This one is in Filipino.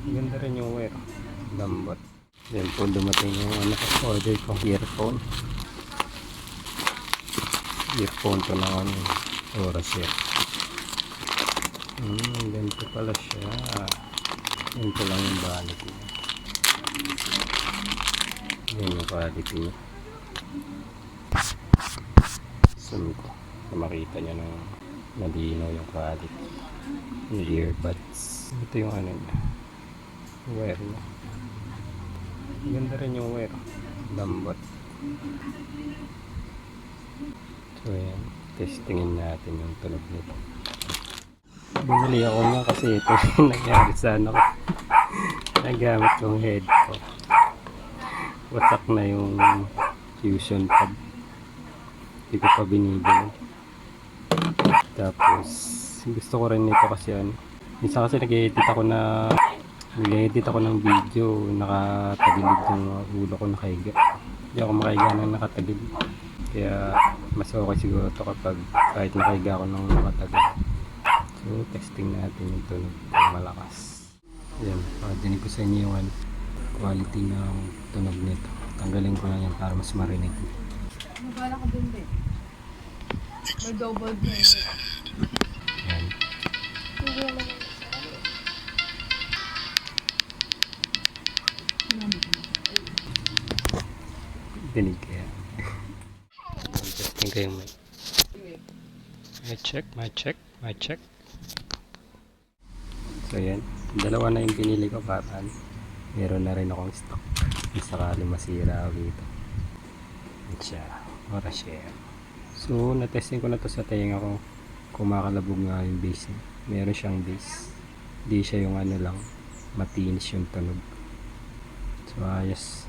Ganda rin yung wear. Lambot. Yan po dumating yung order ko. Earphone. Earphone to na oras yan. Ganito pala siya. Ganito lang yung quality. Yan yung quality niya. Zoom ko. Makita niya ng malinaw yung quality. Yung earbuds. Ito yung ano niya. Wear niya. Ganda rin yung wear. Lambot. So yan. Testingin natin yung tunog nito. Bumili ako nga kasi ito nangyari sa ano ko. Nagamit kong headphone. Wasak na yung fusion pad. Hindi ko pa binibili. Tapos gusto ko rin nito kasi ano. Minsan kasi nag-edit ako ng video, nakatagilid yung ulo ko nakahiga. Hindi ako makahiga ng nakatagilid. Kaya mas okay siguro ito kapag kahit nakahiga ako ng nakatagilid. So testing natin yung tunog ng malakas. Yan, dinig ko sa inyo yung quality ng tunog nito. Tanggalin ko lang yan para mas marinig. Magala ka din din. May double din. Yan. Dinig kaya. Testing ko yung mic. My check. So yan, dalawa na yung pinili ko para meron na rin akong stock. Kung sakali masira ako dito. Yan siya, oras share. So natesting ko na to sa tenga ko. Kumakalabog nga yung bass niya. Meron siyang bass. Di siya yung ano lang, matinis yung tunog. So ayos.